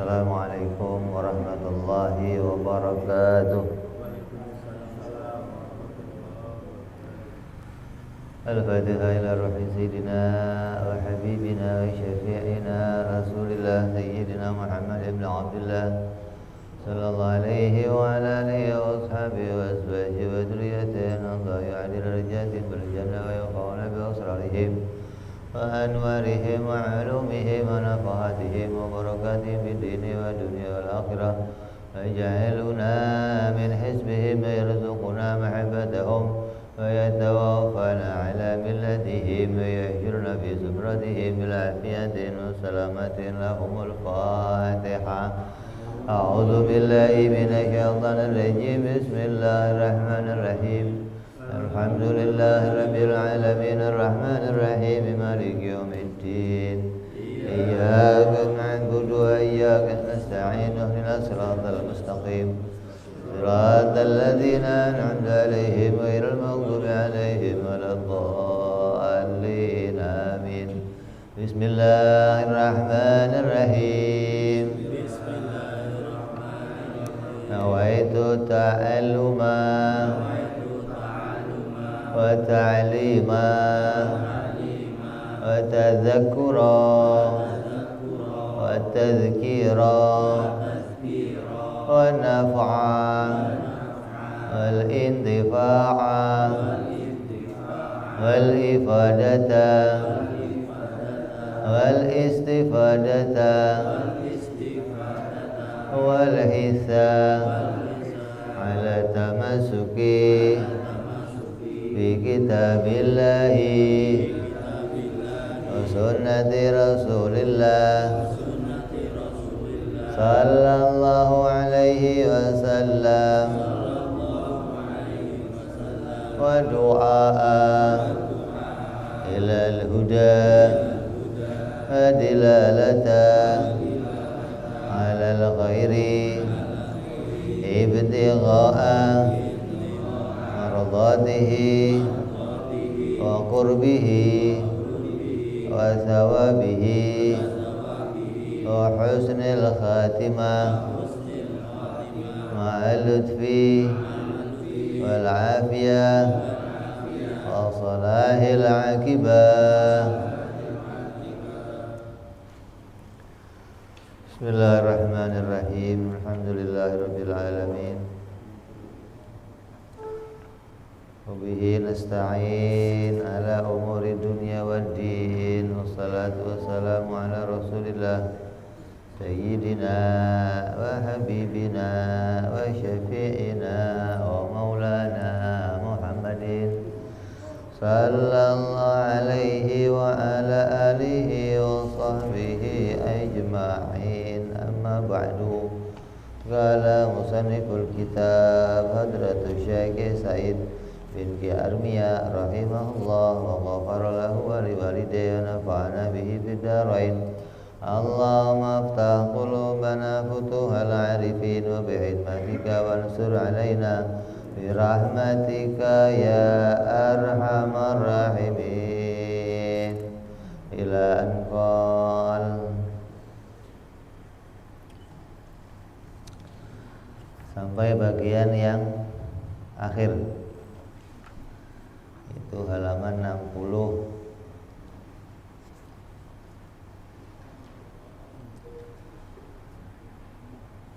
Assalamualaikum warahmatullahi wabarakatuh. Al-Fatihah ila ruhi sayyidina wa habibina wa syafi'ina Rasulillah sayyidina Muhammad ibn Abdullah sallallahu alaihi wa ala alihi wa ashabihi wa azwajihi wa dhurriyyatihi Allah ya'adil rijatin bil jannah wa yaqawna bi asrarihim wa anwarihim wa ulumihim wa nafahatihim wa barakatihim fid dini wa dunya wal akhirah wa ja'aluna min hizbihim yarzuquna mahabbatahum wa yatawaffana ala millatihim wa yahjurna fi zumratihim bil afiyatin wa salamatin lahumul Fatihah. A'udzu billahi minasy syaithanir rajim. Bismillahir rahim. Alhamdulillahi rabbil alamin arrahmanir rahim maliki yaumiddin. Iyyaka na'budu wa iyyaka nasta'in ihdinas siratal mustaqim. Siratal ladzina an'amta 'alaihim ghairil maghdubi 'alaihim waladdallin. Amin. Bismillahirrahmanirrahim. Nawaitu ta'alluma wa ta'lima wa tadhakkura wa tadhkira wa naf'a wal intifa'a wal ifadata wal istifadata wal hisa ala tamasuki fi kitabillahi wa sunnati rasulillah sallallahu alaihi wasallam wa du'a ila al-huda wa dilalata ala al-ghairi ibtigha'a mardatihi wa qurbihi wa thawabihi wa husnil khatimah ma'al lutfi wal afiyah wa salahil aqibah. Bismillahirrahmanirrahim. Alhamdulillahirabbil alamin. Wa bihi nasta'in ala umuri dunya waddin. Wassalatu wassalamu ala Rasulillah sayyidina wa habibina wa syafi'ina wa maulana Muhammadin sallallahu alaihi wa ala alihi wa sahbihi ajma'in. Amma ba'du. Qala musanniful kitab Hadratus Syekh Said bin Ki Armiyah rahimahullah wa ghafara lahu wa liwalidayhi wa nafa'ana bihi fid dharain. Allahumma aftah qulubana futuhal arifin wa bihikmatika wansur alaina birahmatika ya arhamar rahimin. Ila anqal. Sampai bagian yang akhir, itu halaman 60.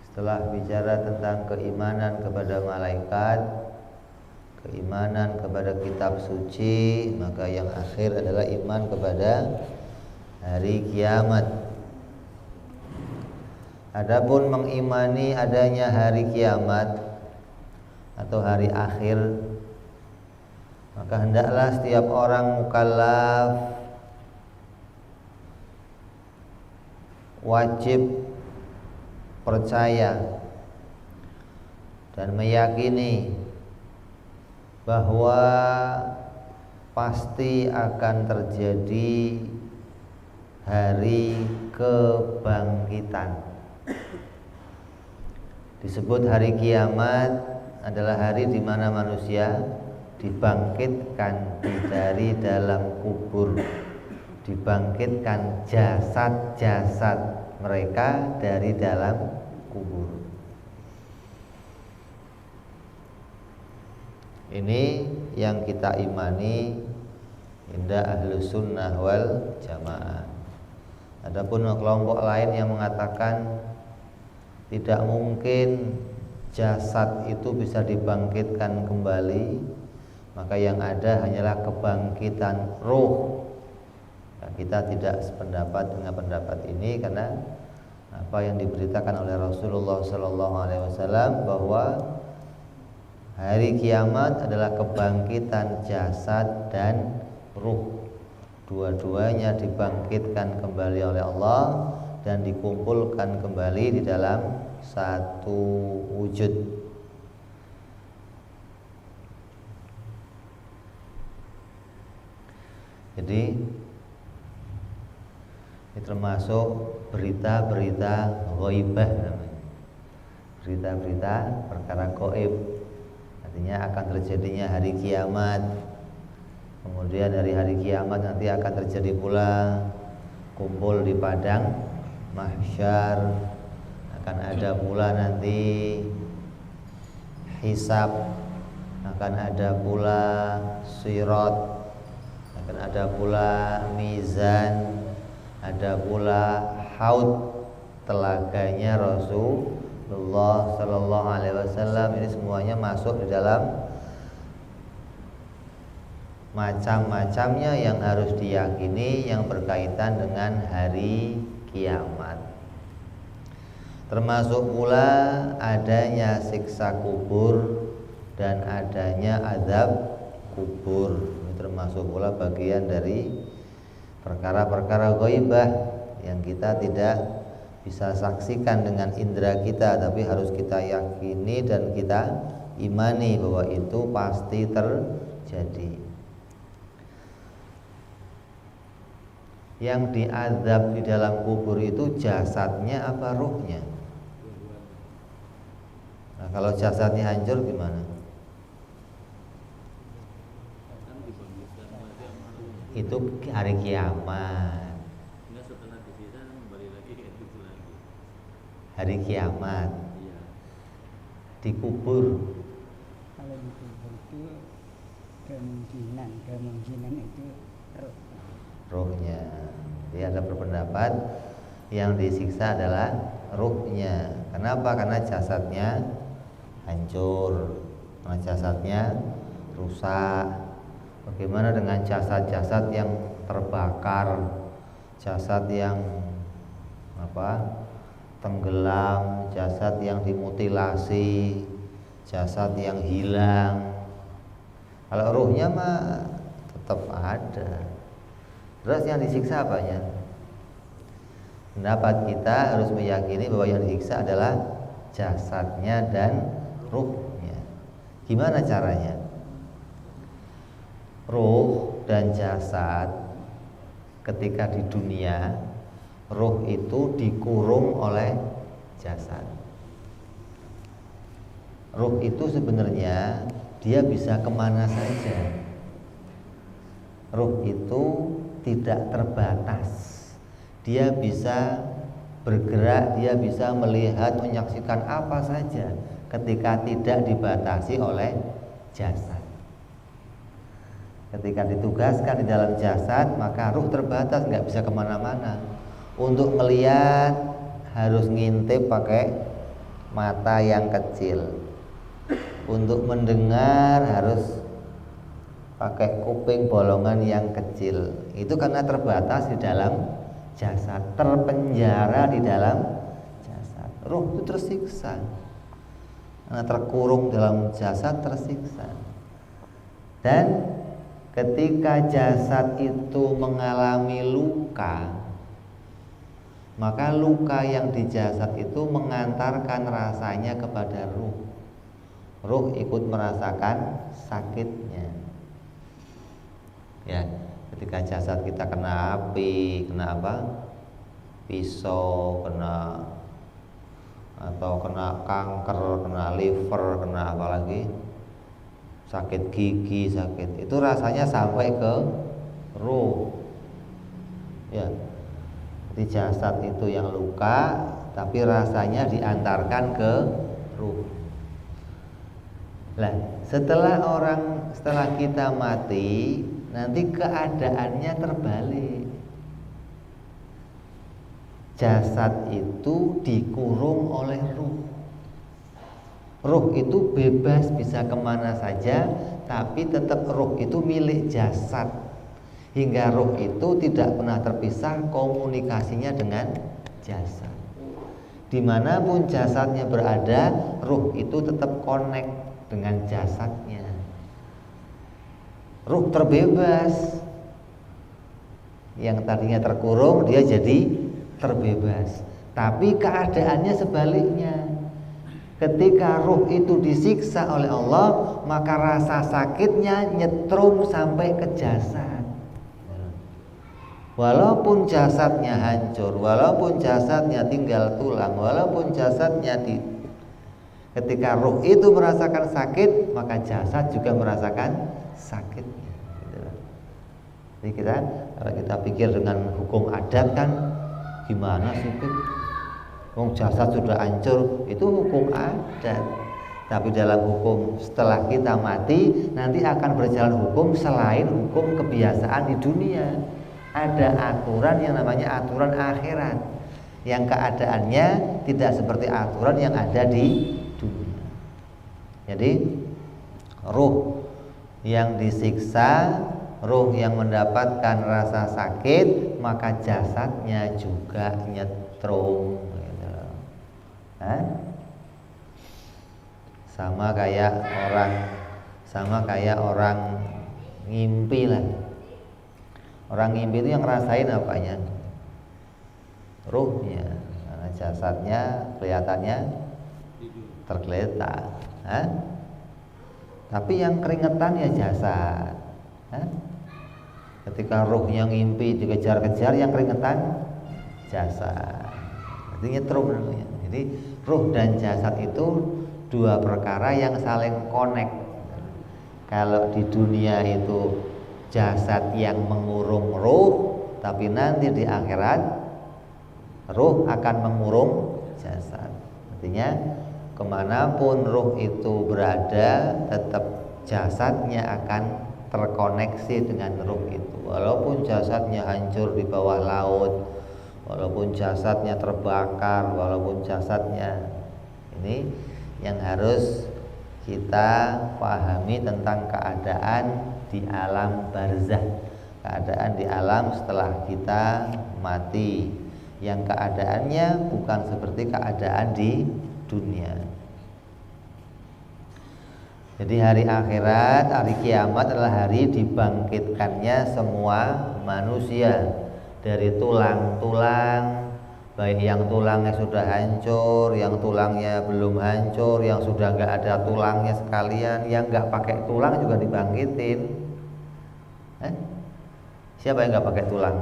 Setelah bicara tentang keimanan kepada malaikat, keimanan kepada kitab suci, maka yang akhir adalah iman kepada hari kiamat. Adapun mengimani adanya hari kiamat atau hari akhir, maka hendaklah setiap orang mukallaf wajib percaya dan meyakini bahwa pasti akan terjadi hari kebangkitan. Disebut hari kiamat adalah hari di mana manusia dibangkitkan dari dalam kubur, dibangkitkan jasad-jasad mereka dari dalam kubur. Ini yang kita imani inda ahlus sunnah wal jamaah. Adapun kelompok lain yang mengatakan tidak mungkin jasad itu bisa dibangkitkan kembali, maka yang ada hanyalah kebangkitan ruh. Nah, kita tidak sependapat dengan pendapat ini karena apa yang diberitakan oleh Rasulullah SAW bahwa hari kiamat adalah kebangkitan jasad dan ruh. Dua-duanya dibangkitkan kembali oleh Allah dan dikumpulkan kembali di dalam satu wujud. Jadi ini termasuk berita-berita ghaibah namanya. Berita-berita perkara gaib. Artinya akan terjadinya hari kiamat. Kemudian dari hari kiamat nanti akan terjadi pula kumpul di padang mahsyar. Akan ada pula nanti hisab. Akan ada pula sirat. Akan ada pula mizan. Ada pula haud, telaganya Rasulullah Sallallahu Alaihi Wasallam. Ini semuanya masuk di dalam macam-macamnya yang harus diyakini yang berkaitan dengan hari kiamat. Termasuk pula adanya siksa kubur dan adanya azab kubur. Ini termasuk pula bagian dari perkara-perkara ghaibah yang kita tidak bisa saksikan dengan indera kita, tapi harus kita yakini dan kita imani bahwa itu pasti terjadi. Yang diazab di dalam kubur itu jasadnya apa ruhnya? Nah, kalau jasadnya hancur gimana? Itu hari kiamat. Hari kiamat. Dikubur. Kalau dikubur itu kemungkinan itu ruhnya. Jadi ada berpendapat yang disiksa adalah ruhnya. Kenapa? Karena jasadnya hancur, karena jasadnya rusak. Bagaimana dengan jasad-jasad yang terbakar, jasad yang tenggelam, jasad yang dimutilasi, jasad yang hilang? Kalau ruhnya mah tetap ada. Terus yang disiksa apanya? Pendapat kita harus meyakini bahwa yang disiksa adalah jasadnya dan ruhnya. Gimana caranya? Ruh dan jasad ketika di dunia, ruh itu dikurung oleh jasad. Ruh itu sebenarnya dia bisa kemana saja. Ruh itu tidak terbatas. Dia bisa bergerak, dia bisa melihat, menyaksikan apa saja ketika tidak dibatasi oleh jasad. Ketika ditugaskan di dalam jasad, maka ruh terbatas, nggak bisa kemana-mana. Untuk melihat harus ngintip pakai mata yang kecil. Untuk mendengar harus pakai kuping bolongan yang kecil. Itu karena terbatas di dalam jasad, terpenjara di dalam jasad. Ruh itu tersiksa. Karena terkurung dalam jasad tersiksa. Dan ketika jasad itu mengalami luka, maka luka yang di jasad itu mengantarkan rasanya kepada ruh. Ruh ikut merasakan sakitnya. Ya, ketika jasad kita kena api, kena apa? Pisau, kena kanker, kena liver, kena apa lagi? Sakit gigi, sakit itu rasanya sampai ke ruh. Ya, Jadi jasad itu yang luka, tapi rasanya diantarkan ke ruh. Nah, setelah kita mati, nanti keadaannya terbalik. Jasad itu dikurung oleh ruh. Ruh itu bebas bisa kemana saja, tapi tetap ruh itu milik jasad. Hingga ruh itu tidak pernah terpisah komunikasinya dengan jasad. Dimanapun jasadnya berada, ruh itu tetap connect dengan jasadnya. Ruh terbebas. Yang tadinya terkurung, dia jadi terbebas. Tapi keadaannya sebaliknya. Ketika ruh itu disiksa oleh Allah, maka rasa sakitnya nyetrum sampai ke jasad. Walaupun jasadnya hancur, walaupun jasadnya tinggal tulang, walaupun jasadnya ketika ruh itu merasakan sakit, maka jasad juga merasakan sakitnya. Jadi kalau kita pikir dengan hukum adat kan, gimana sih? Jasad sudah hancur, itu hukum adat. Tapi dalam hukum setelah kita mati, nanti akan berjalan hukum selain hukum kebiasaan di dunia. Ada aturan yang namanya aturan akhirat, yang keadaannya tidak seperti aturan yang ada di dunia. Jadi ruh yang disiksa, ruh yang mendapatkan rasa sakit, maka jasadnya juga nyetrum gitu. Sama kayak orang ngimpi lah. Orang ngimpi itu yang ngerasain apanya? Ruhnya. Karena jasadnya kelihatannya tergeletak. Tapi yang keringetan ya jasad. Ketika ruh yang ngimpi dikejar-kejar, yang keringetan jasad. Artinya nyetrum namanya. Jadi ruh dan jasad itu dua perkara yang saling connect. Kalau di dunia itu jasad yang mengurung ruh, tapi nanti di akhirat ruh akan mengurung jasad. Artinya kemanapun ruh itu berada, tetap jasadnya akan terkoneksi dengan ruh itu. Walaupun jasadnya hancur di bawah laut, walaupun jasadnya terbakar, walaupun jasadnya ini yang harus kita pahami tentang keadaan di alam barzah, keadaan di alam setelah kita mati, yang keadaannya bukan seperti keadaan di dunia. Jadi hari akhirat, hari kiamat adalah hari dibangkitkannya semua manusia dari tulang-tulang, baik yang tulangnya sudah hancur, yang tulangnya belum hancur, yang sudah nggak ada tulangnya sekalian, yang nggak pakai tulang juga dibangkitin. Siapa yang nggak pakai tulang?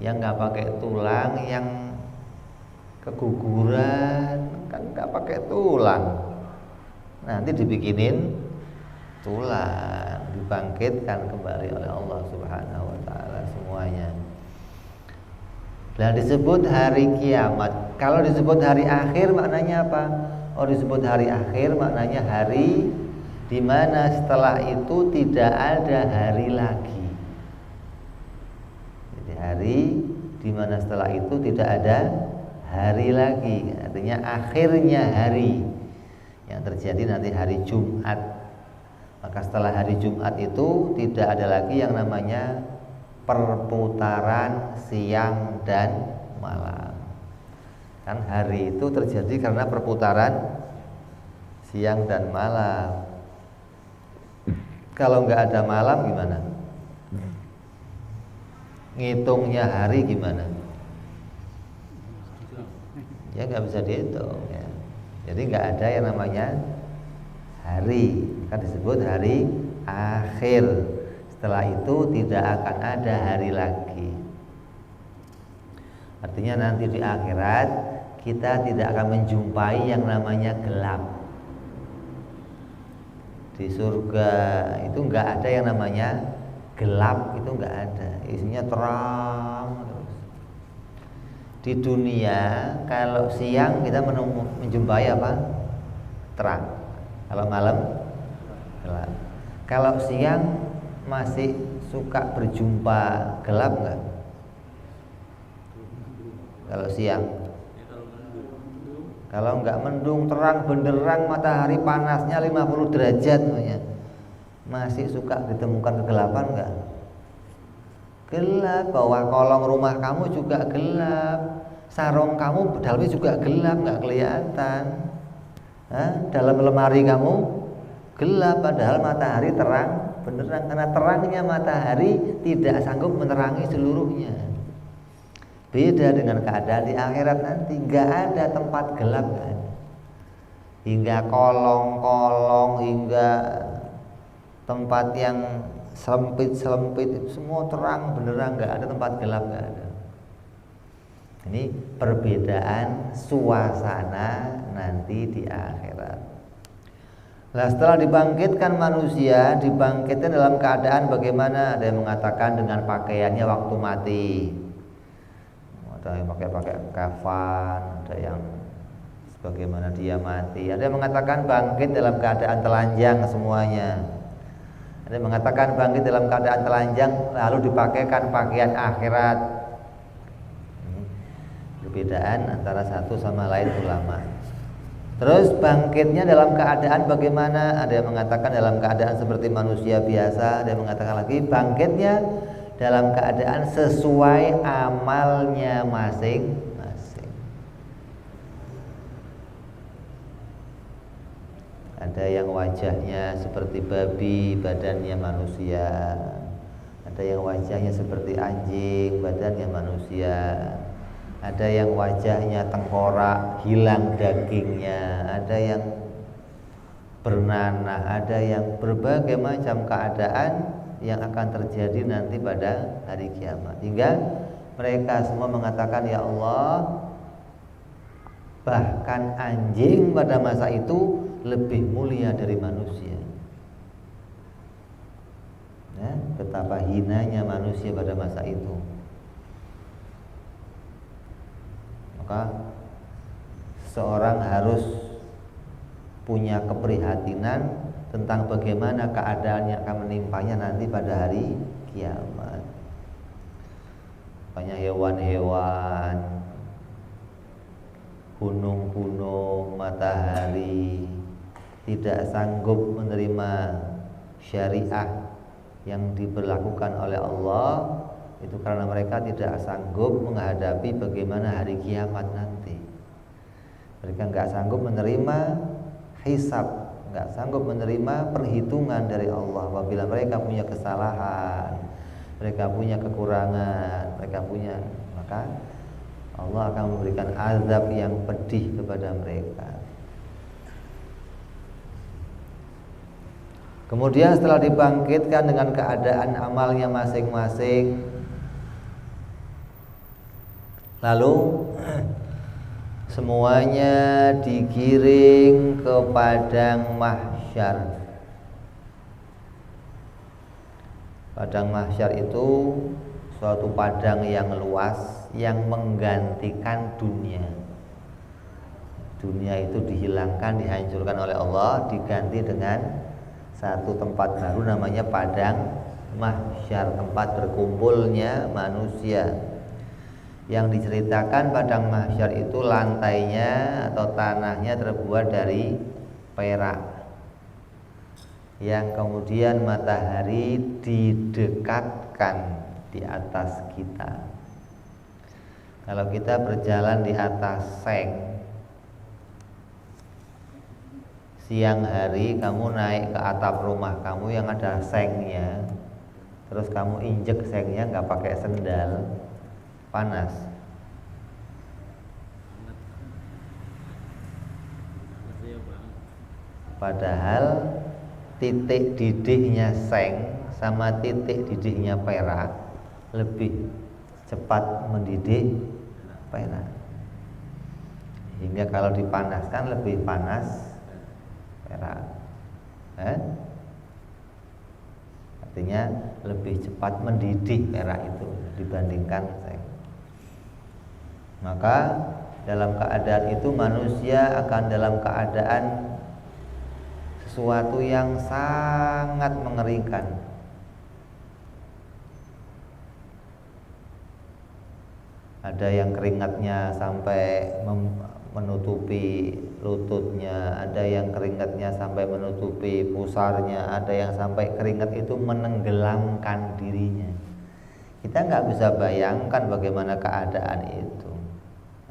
Yang nggak pakai tulang, yang keguguran, kan nggak pakai tulang. Nanti dibikinin tulang, dibangkitkan kembali oleh Allah Subhanahu wa taala semuanya. Dan disebut hari kiamat. Kalau disebut hari akhir maknanya apa? Oh, disebut hari akhir maknanya hari di mana setelah itu tidak ada hari lagi. Jadi hari di mana setelah itu tidak ada hari lagi. Artinya akhirnya hari yang terjadi nanti hari Jumat. Maka setelah hari Jumat itu tidak ada lagi yang namanya perputaran siang dan malam. Kan hari itu terjadi karena perputaran siang dan malam. Kalau nggak ada malam gimana? Ngitungnya hari gimana? Ya nggak bisa dihitung ya. Jadi nggak ada yang namanya hari. Kan disebut hari akhir. Setelah itu tidak akan ada hari lagi. Artinya nanti di akhirat kita tidak akan menjumpai yang namanya gelap. Di surga itu nggak ada yang namanya gelap itu nggak ada, isinya terang terus. Di dunia kalau siang kita menjumpai apa? Terang. Kalau malam gelap. Kalau siang masih suka berjumpa gelap nggak? Kalau siang. Kalau nggak mendung, terang benderang, matahari panasnya 50 derajat namanya, masih suka ditemukan kegelapan nggak? Gelap. Bawah kolong rumah kamu juga gelap, sarung kamu dalamnya juga gelap, nggak kelihatan. Dalam lemari kamu gelap, padahal matahari terang benderang. Karena terangnya matahari tidak sanggup menerangi seluruhnya. Beda dengan keadaan di akhirat nanti, nggak ada tempat gelap kan? Hingga kolong-kolong, hingga tempat yang sempit-sempit itu semua terang benderang, nggak ada tempat gelap, nggak ada. Ini perbedaan suasana nanti di akhirat. Nah, setelah dibangkitkan manusia, dibangkitkan dalam keadaan bagaimana? Ada yang mengatakan dengan pakaiannya waktu mati, ada yang pakai kafan, ada yang sebagaimana dia mati, ada yang mengatakan bangkit dalam keadaan telanjang semuanya, ada yang mengatakan bangkit dalam keadaan telanjang lalu dipakaikan pakaian akhirat. Perbedaan antara satu sama lain ulama. Terus bangkitnya dalam keadaan bagaimana? Ada yang mengatakan dalam keadaan seperti manusia biasa, ada yang mengatakan lagi bangkitnya dalam keadaan sesuai amalnya masing-masing. Ada yang wajahnya seperti babi, badannya manusia. Ada yang wajahnya seperti anjing, badannya manusia. Ada yang wajahnya tengkorak, hilang dagingnya. Ada yang bernanah, ada yang berbagai macam keadaan yang akan terjadi nanti pada hari kiamat. Hingga mereka semua mengatakan, ya Allah, bahkan anjing pada masa itu lebih mulia dari manusia. Ya, betapa hinanya manusia pada masa itu. Maka seorang harus punya keprihatinan tentang bagaimana keadaan yang akan menimpanya nanti pada hari kiamat. Banyak hewan-hewan, gunung-gunung, matahari tidak sanggup menerima syariah yang diberlakukan oleh Allah. Itu karena mereka tidak sanggup menghadapi bagaimana hari kiamat nanti. Mereka nggak sanggup menerima hisab, nggak sanggup menerima perhitungan dari Allah. Apabila mereka punya kesalahan, mereka punya kekurangan, mereka punya, maka Allah akan memberikan azab yang pedih kepada mereka. Kemudian setelah dibangkitkan dengan keadaan amalnya masing-masing, lalu semuanya digiring ke padang mahsyar. Padang mahsyar itu suatu padang yang luas yang menggantikan dunia. Dunia itu dihilangkan, dihancurkan oleh Allah, diganti dengan satu tempat baru namanya padang mahsyar, tempat berkumpulnya manusia. Yang diceritakan padang mahsyar itu lantainya atau tanahnya terbuat dari perak, yang kemudian matahari didekatkan di atas kita. Kalau kita berjalan di atas seng, siang hari kamu naik ke atap rumah kamu yang ada sengnya, terus kamu injek sengnya nggak pakai sendal, panas. Padahal titik didihnya seng sama titik didihnya perak lebih cepat mendidih perak, hingga kalau dipanaskan lebih panas perak. Artinya lebih cepat mendidih perak itu dibandingkan seng. Maka dalam keadaan itu manusia akan dalam keadaan sesuatu yang sangat mengerikan. Ada yang keringatnya sampai menutupi lututnya, ada yang keringatnya sampai menutupi pusarnya, ada yang sampai keringat itu menenggelamkan dirinya. Kita nggak bisa bayangkan bagaimana keadaan itu.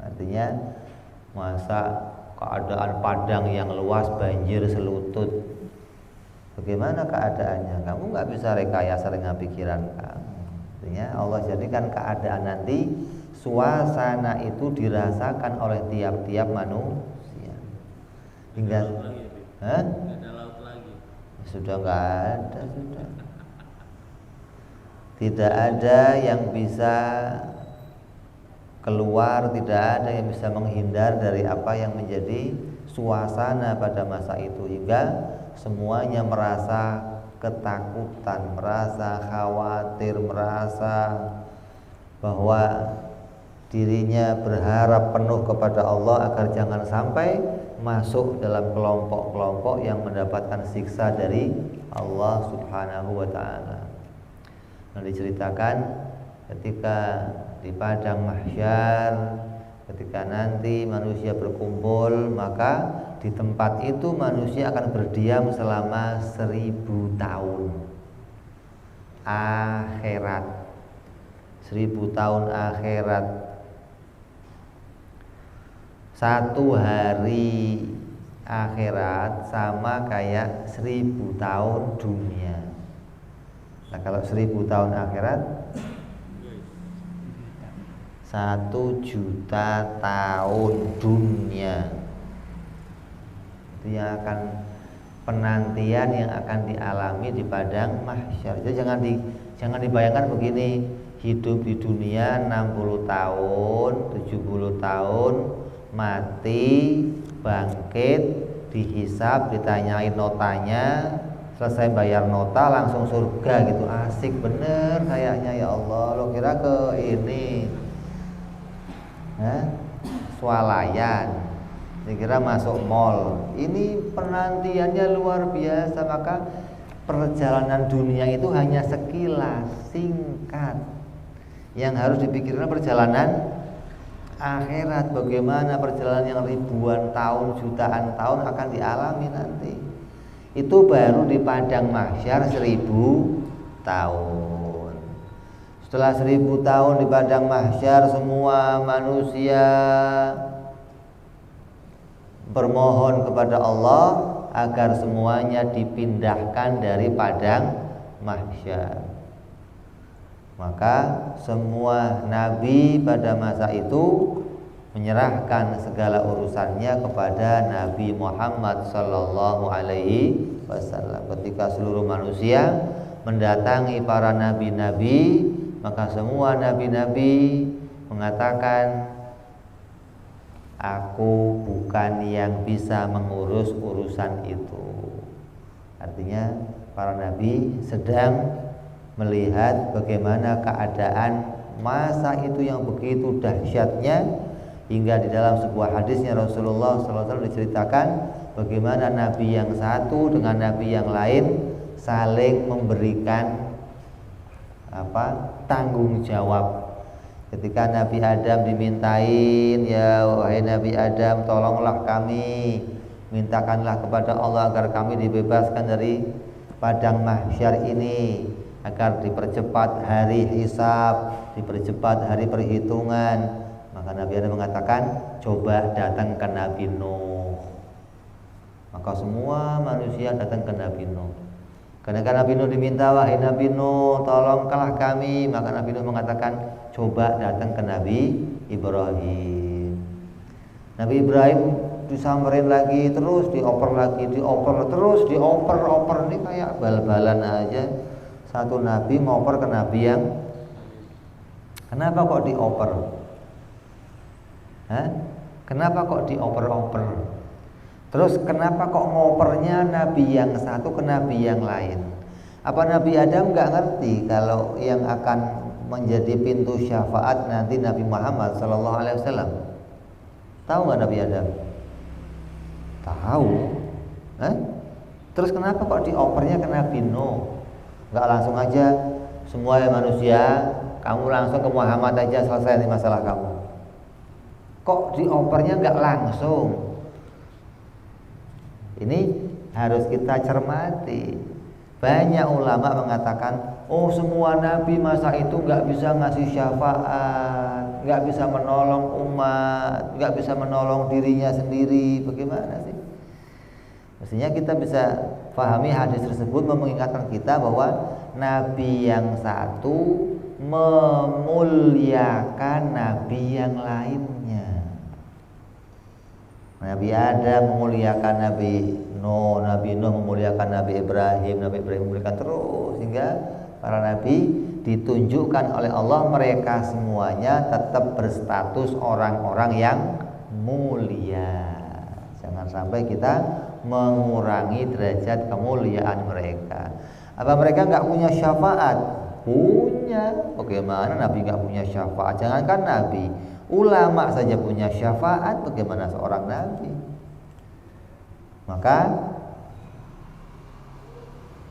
Artinya masa keadaan padang yang luas banjir selutut, bagaimana keadaannya? Kamu nggak bisa rekayasa dengan pikiran kamu. Artinya Allah jadikan keadaan nanti suasana itu dirasakan oleh tiap-tiap manusia. Hingga ada laut lagi. Sudah nggak ada, sudah. Tidak ada yang bisa keluar, tidak ada yang bisa menghindar dari apa yang menjadi suasana pada masa itu, hingga semuanya merasa ketakutan, merasa khawatir, merasa bahwa dirinya berharap penuh kepada Allah agar jangan sampai masuk dalam kelompok-kelompok yang mendapatkan siksa dari Allah Subhanahu wa ta'ala. Nah, diceritakan ketika di padang mahsyar, ketika nanti manusia berkumpul, maka di tempat itu manusia akan berdiam selama 1000 tahun. Akhirat, 1000 tahun akhirat. Satu hari akhirat sama kayak 1000 tahun dunia. Nah, kalau 1000 tahun akhirat 1.000.000 tahun dunia. Itu yang akan penantian yang akan dialami di padang mahsyar. Jadi jangan dibayangkan begini, hidup di dunia 60 tahun, 70 tahun, mati, bangkit, dihisab, ditanyain notanya, selesai bayar nota langsung surga gitu. Asik bener kayaknya, ya Allah. Lo kira ke ini swalayan, dikira masuk mall. Ini penantiannya luar biasa. Maka perjalanan dunia itu hanya sekilas, singkat. Yang harus dipikirkan perjalanan akhirat, bagaimana perjalanan yang ribuan tahun, jutaan tahun akan dialami nanti. Itu baru di padang mahsyar 1000 tahun. Setelah 1000 tahun di padang mahsyar, semua manusia bermohon kepada Allah agar semuanya dipindahkan dari padang mahsyar. Maka semua nabi pada masa itu menyerahkan segala urusannya kepada Nabi Muhammad sallallahu alaihi wasallam. Ketika seluruh manusia mendatangi para nabi-nabi, maka semua nabi-nabi mengatakan, aku bukan yang bisa mengurus urusan itu. Artinya para nabi sedang melihat bagaimana keadaan masa itu yang begitu dahsyatnya, hingga di dalam sebuah hadisnya Rasulullah SAW diceritakan bagaimana nabi yang satu dengan nabi yang lain saling memberikan tanggung jawab. Ketika Nabi Adam dimintain, ya wahai Nabi Adam, tolonglah kami, mintakanlah kepada Allah agar kami dibebaskan dari padang mahsyar ini, agar dipercepat hari hisab, dipercepat hari perhitungan. Maka Nabi Adam mengatakan, coba datang ke Nabi Nuh. Maka semua manusia datang ke Nabi Nuh. Karena Nabi Nuh diminta, wahai Nabi Nuh, tolonglah kami. Maka Nabi Nuh mengatakan, coba datang ke Nabi Ibrahim. Nabi Ibrahim disamperin lagi, terus dioper lagi, terus dioper. Ini kayak bal-balan aja. Satu nabi ngoper ke nabi yang, kenapa kok dioper? Kenapa kok dioper-oper? Terus kenapa kok ngopernya nabi yang satu ke nabi yang lain? Apa Nabi Adam nggak ngerti kalau yang akan menjadi pintu syafaat nanti Nabi Muhammad Sallallahu Alaihi Wasallam? Tahu nggak Nabi Adam? Tahu. Terus kenapa kok diopernya ke Nabi Nuh? Nggak langsung aja semua manusia, kamu langsung ke Muhammad aja selesai nih masalah kamu. Kok diopernya nggak langsung? Ini harus kita cermati. Banyak ulama mengatakan, oh semua nabi masa itu nggak bisa ngasih syafaat, nggak bisa menolong umat, nggak bisa menolong dirinya sendiri. Bagaimana sih? Mestinya kita bisa pahami hadis tersebut mengingatkan kita bahwa nabi yang satu memuliakan nabi yang lainnya. Nabi Adam memuliakan Nabi Nuh, Nabi Nuh memuliakan Nabi Ibrahim, Nabi Ibrahim memuliakan terus hingga para nabi ditunjukkan oleh Allah mereka semuanya tetap berstatus orang-orang yang mulia. Jangan sampai kita mengurangi derajat kemuliaan mereka. Apa mereka nggak punya syafaat? Punya. Bagaimana Nabi nggak punya syafaat? Jangankan Nabi, ulama saja punya syafaat. Bagaimana seorang Nabi? Maka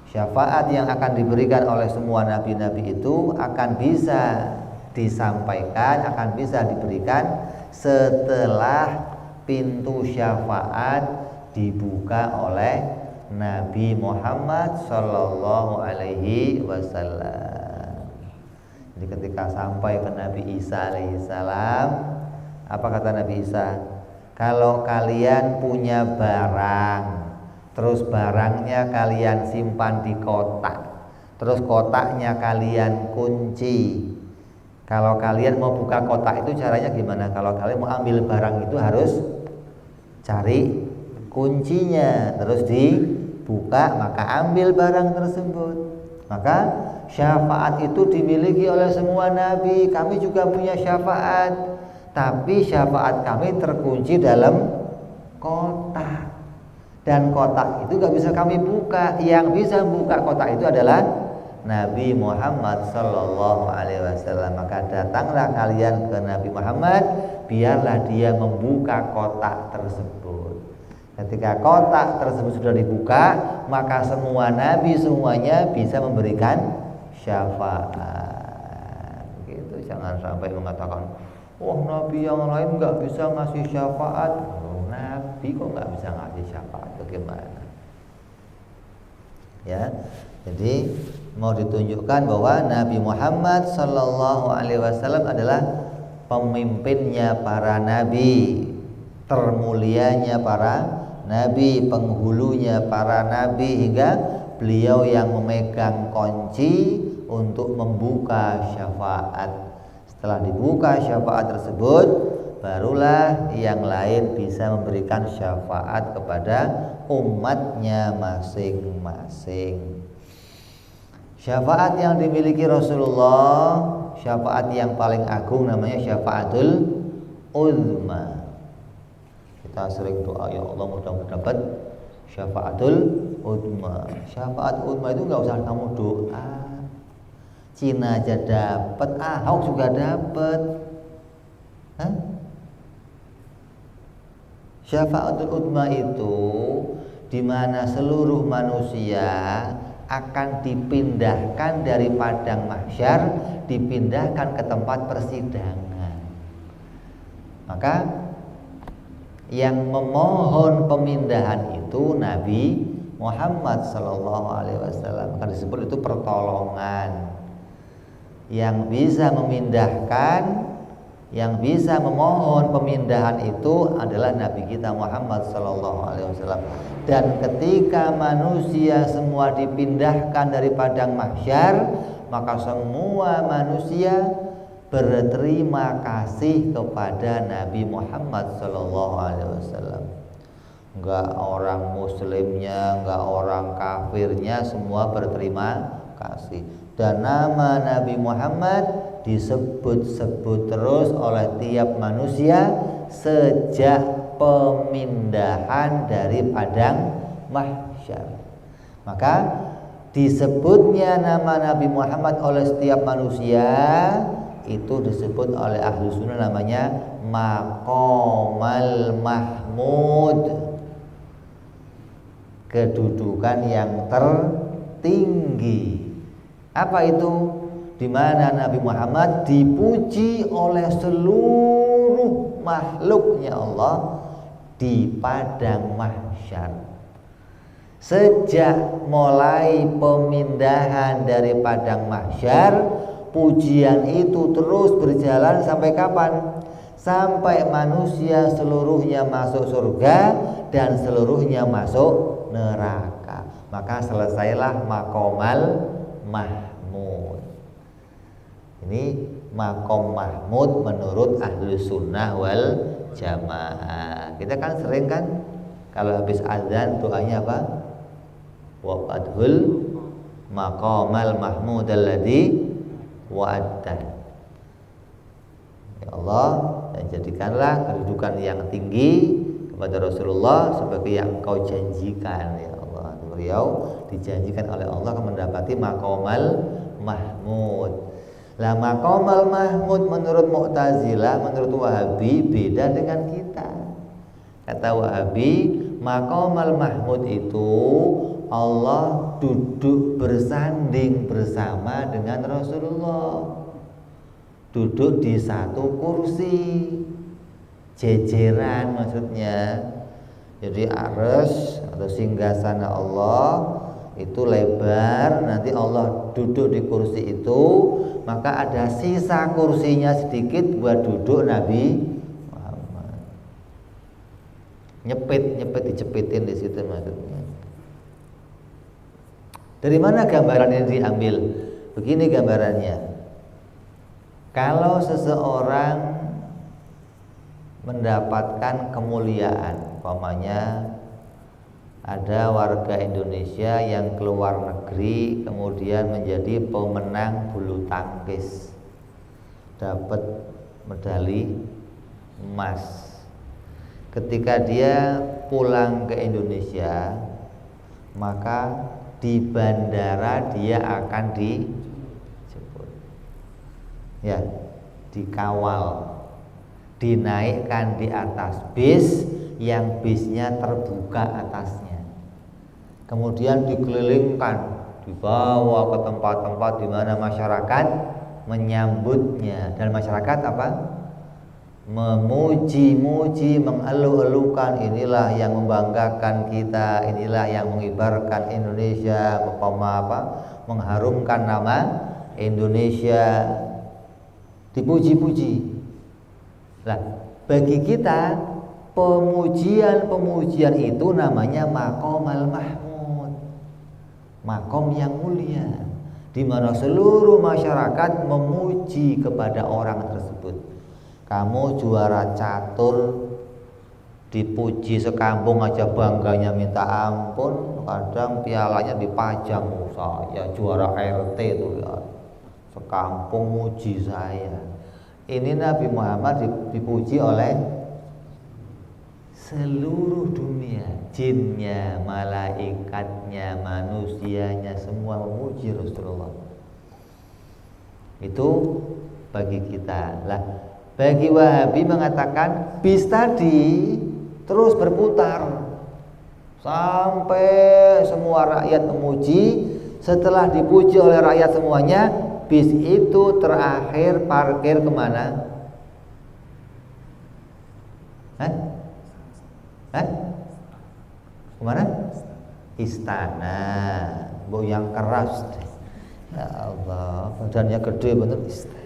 syafaat yang akan diberikan oleh semua nabi-nabi itu akan bisa disampaikan, akan bisa diberikan setelah pintu syafaat dibuka oleh Nabi Muhammad Sallallahu Alaihi Wasallam. Jadi ketika sampai ke Nabi Isa alaihissalam, apa kata Nabi Isa? Kalau kalian punya barang, terus barangnya kalian simpan di kotak, terus kotaknya kalian kunci. Kalau kalian mau buka kotak itu caranya gimana? Kalau kalian mau ambil barang itu harus cari kuncinya, terus dibuka, maka ambil barang tersebut. Maka syafaat itu dimiliki oleh semua nabi. Kami juga punya syafaat. Tapi syafaat kami terkunci dalam kotak. Dan kotak itu gak bisa kami buka. Yang bisa buka kotak itu adalah Nabi Muhammad Sallallahu Alaihi Wasallam. Maka datanglah kalian ke Nabi Muhammad, biarlah dia membuka kotak tersebut. Ketika kotak tersebut sudah dibuka, maka semua nabi semuanya bisa memberikan syafaat. Gitu. Jangan sampai mengatakan, wah nabi yang lain nggak bisa ngasih syafaat. Oh, nabi kok nggak bisa ngasih syafaat? Bagaimana? Ya, jadi mau ditunjukkan bahwa Nabi Muhammad Sallallahu Alaihi Wasallam adalah pemimpinnya para nabi, termulianya para nabi, penghulunya para nabi, hingga beliau yang memegang kunci untuk membuka syafaat. Setelah dibuka syafaat tersebut, barulah yang lain bisa memberikan syafaat kepada umatnya masing-masing. Syafaat yang dimiliki Rasulullah, syafaat yang paling agung namanya syafaatul uzma. Kita sering doa, ya Allah mudah-mudahan dapat syafaatul uzma. Syafaat uzma itu nggak usah kamu doa. Cina aja dapat, Ahok juga dapat. Syafaatul uzma itu di mana seluruh manusia akan dipindahkan dari padang mahsyar, dipindahkan ke tempat persidangan. Maka yang memohon pemindahan itu Nabi Muhammad Sallallahu Alaihi Wasallam. Akan disebut itu pertolongan. Yang bisa memindahkan, yang bisa memohon pemindahan itu adalah Nabi kita Muhammad Sallallahu Alaihi Wasallam. Dan ketika manusia semua dipindahkan dari padang mahsyar, maka semua manusia berterima kasih kepada Nabi Muhammad Sallallahu Alaihi Wasallam. Enggak orang muslimnya, enggak orang kafirnya, semua berterima kasih. Dan nama Nabi Muhammad disebut-sebut terus oleh tiap manusia sejak pemindahan dari padang mahsyar. Maka disebutnya nama Nabi Muhammad oleh setiap manusia itu disebut oleh ahlu sunnah namanya maqamal mahmud, kedudukan yang tertinggi. Apa itu? Di mana Nabi Muhammad dipuji oleh seluruh makhluknya Allah di padang mahsyar. Sejak mulai pemindahan dari padang mahsyar, pujian itu terus berjalan sampai kapan? Sampai manusia seluruhnya masuk surga dan seluruhnya masuk neraka. Maka selesailah maqamal mahmud. Ini maqam mahmud menurut ahlu sunnah wal jamaah. Kita kan sering kan kalau habis azan doanya apa? Waqadhul maqamal mahmud alladzi wa'adta. Ya Allah, dan jadikanlah kedudukan yang tinggi kepada Rasulullah sebagai yang Engkau janjikan ya Allah. Beliau dijanjikan oleh Allah akan mendapati maqamal mahmud. Lah maqamal mahmud menurut Mu'tazilah, menurut Wahabi beda dengan kita. Kata Wahabi, maqamal mahmud itu Allah duduk bersanding bersama dengan Rasulullah. Duduk di satu kursi, jejeran maksudnya. Jadi arsy atau singgasana Allah itu lebar, nanti Allah duduk di kursi itu, maka ada sisa kursinya sedikit buat duduk Nabi Muhammad. Nyepit dicepitin di situ maksudnya. Dari mana gambaran ini diambil? Begini gambarannya. Kalau seseorang mendapatkan kemuliaan, umpamanya ada warga Indonesia yang keluar negeri kemudian menjadi pemenang bulu tangkis, dapat medali emas. Ketika dia pulang ke Indonesia, maka di bandara dia akan dijemput, ya, dikawal, dinaikkan di atas bis yang bisnya terbuka atasnya, kemudian dikelilingkan, dibawa ke tempat-tempat di mana masyarakat menyambutnya, dan masyarakat apa? Memuji-muji, mengeluh-elukan, inilah yang membanggakan kita, inilah yang mengibarkan Indonesia, mengharumkan nama Indonesia, dipuji-puji. Nah, bagi kita pemujian itu namanya maqamal mahmud, maqam yang mulia, di mana seluruh masyarakat memuji kepada orang tersebut. Kamu juara catur, dipuji sekampung aja bangganya minta ampun. Kadang pialanya dipajang, saya juara RT itu ya, sekampung muji saya. Ini Nabi Muhammad dipuji oleh seluruh dunia, jinnya, malaikatnya, manusianya, semua memuji Rasulullah. Itu bagi kita. Lah, bagi Wahabi mengatakan bis tadi terus berputar sampai semua rakyat memuji. Setelah dipuji oleh rakyat semuanya, bis itu terakhir parkir kemana? Kemana? Istana. Bu yang keras deh. Ya Allah, badannya gede bener istana.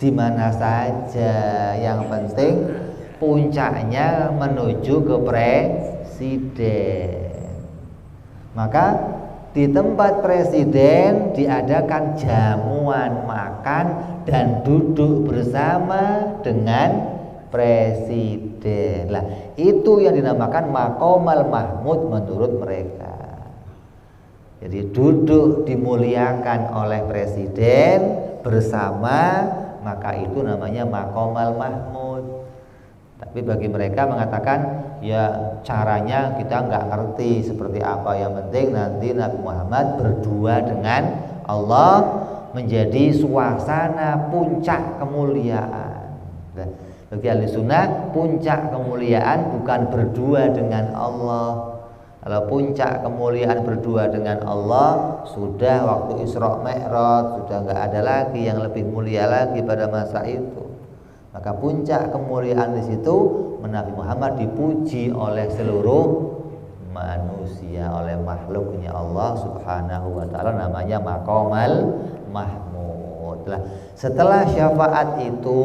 Di mana saja, yang penting puncaknya menuju ke presiden. Maka di tempat presiden diadakan jamuan makan dan duduk bersama dengan presiden. Lah, itu yang dinamakan maqamal mahmud menurut mereka. Jadi duduk dimuliakan oleh presiden bersama, maka itu namanya maqamal mahmud. Tapi bagi mereka mengatakan ya caranya kita nggak ngerti seperti apa, yang penting nanti Nabi Muhammad berdua dengan Allah menjadi suasana puncak kemuliaan. Nah, bagi ahli sunnah puncak kemuliaan bukan berdua dengan Allah. Kalau puncak kemuliaan berdua dengan Allah sudah waktu Isra Mi'raj, sudah nggak ada lagi yang lebih mulia lagi pada masa itu. Maka puncak kemuliaan di situ Nabi Muhammad dipuji oleh seluruh manusia, oleh makhluknya Allah Subhanahu wa taala, namanya Maqamal Mahmud. Setelah syafaat itu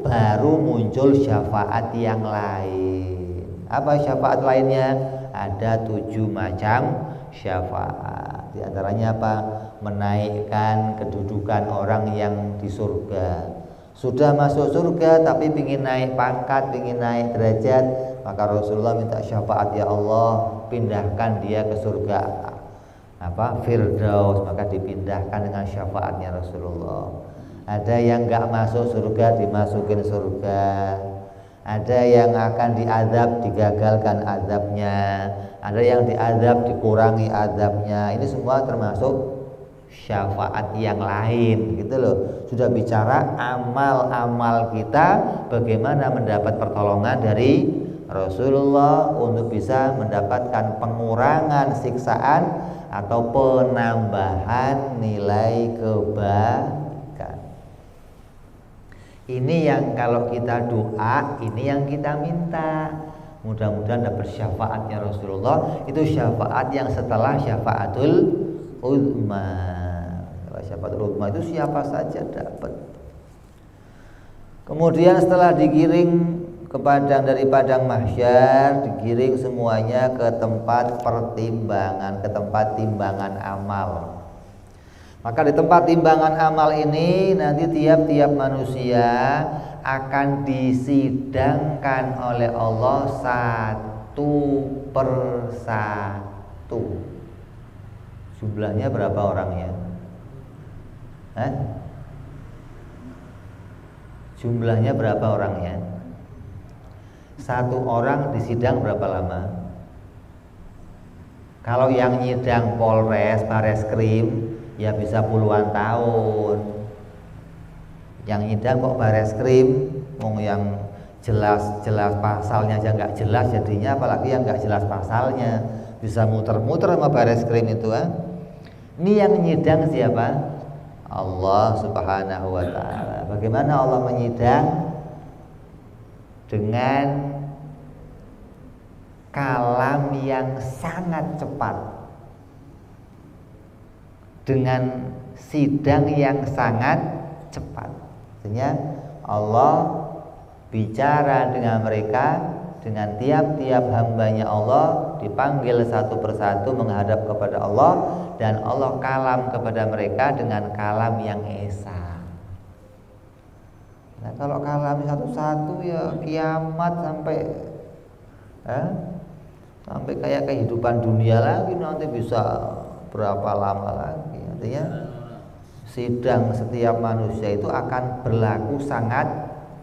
baru muncul syafaat yang lain. Apa syafaat lainnya? Ada 7 macam syafaat. Di antaranya apa? Menaikkan kedudukan orang yang di surga. Sudah masuk surga tapi ingin naik pangkat, ingin naik derajat, maka Rasulullah minta syafaat, ya Allah pindahkan dia ke surga Firdaus, maka dipindahkan dengan syafaatnya Rasulullah. Ada yang nggak masuk surga dimasukin surga, ada yang akan diazab digagalkan azabnya, ada yang diazab dikurangi azabnya. Ini semua termasuk syafaat yang lain gitu loh. Sudah bicara amal-amal kita, bagaimana mendapat pertolongan dari Rasulullah untuk bisa mendapatkan pengurangan siksaan atau penambahan nilai kebaikan. Ini yang kalau kita doa, ini yang kita minta. Mudah-mudahan dapat syafaatnya Rasulullah. Itu syafaat yang setelah syafaatul uzma. Kalau syafaatul uzma itu siapa saja dapat. Kemudian setelah digiring dari padang mahsyar, digiring semuanya ke tempat pertimbangan, ke tempat timbangan amal. Maka di tempat timbangan amal ini nanti tiap-tiap manusia akan disidangkan oleh Allah satu persatu. Jumlahnya berapa orangnya? Jumlahnya berapa orangnya? Satu orang disidang berapa lama? Kalau yang nyidang Polres, Bareskrim ya bisa puluhan tahun. Yang nyidang kok Bareskrim, yang jelas-jelas pasalnya aja nggak jelas jadinya, apalagi yang nggak jelas pasalnya bisa muter-muter sama Bareskrim itu. Ini yang nyidang siapa? Allah Subhanahu wa taala. Bagaimana Allah menyidang? Dengan kalam yang sangat cepat, dengan sidang yang sangat cepat. Artinya Allah bicara dengan mereka, dengan tiap-tiap hambanya Allah dipanggil satu persatu menghadap kepada Allah, dan Allah kalam kepada mereka dengan kalam yang esa. Nah, kalau kalam satu-satu ya kiamat sampai kayak kehidupan dunia lagi, nanti bisa berapa lama lagi. Artinya sidang setiap manusia itu akan berlaku sangat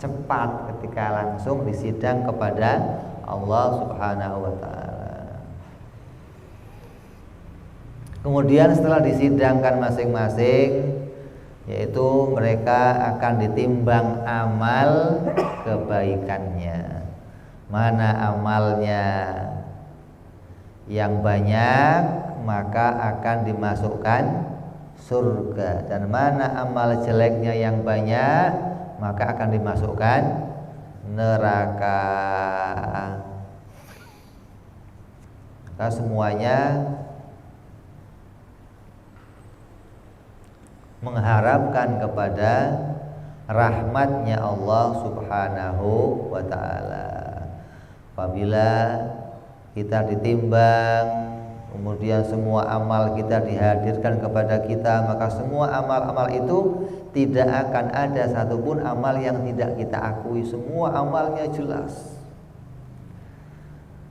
cepat ketika langsung disidang kepada Allah Subhanahu wa taala. Kemudian setelah disidangkan masing-masing, yaitu mereka akan ditimbang amal kebaikannya. Mana amalnya yang banyak, maka akan dimasukkan surga, dan mana amal jeleknya yang banyak, maka akan dimasukkan neraka. Maka semuanya mengharapkan kepada rahmatnya Allah Subhanahu wa ta'ala. Apabila kita ditimbang, kemudian semua amal kita dihadirkan kepada kita, maka semua amal-amal itu tidak akan ada satupun amal yang tidak kita akui. Semua amalnya jelas.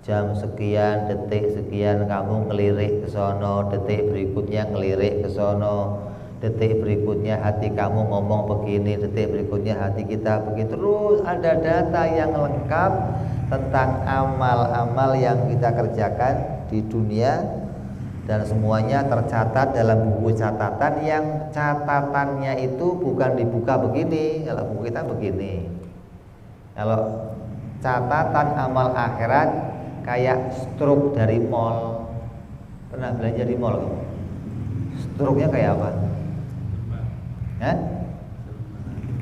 Jam sekian, detik sekian kamu ngelirik ke sono, detik berikutnya ngelirik ke sono. detik berikutnya hati kamu ngomong begini, detik berikutnya hati kita begitu. Terus ada data yang lengkap tentang amal-amal yang kita kerjakan di dunia, dan semuanya tercatat dalam buku catatan yang catatannya itu bukan dibuka begini. Kalau buku kita begini. Kalau catatan amal akhirat kayak struk dari mall. Pernah belanja di mall? Struknya kayak apa?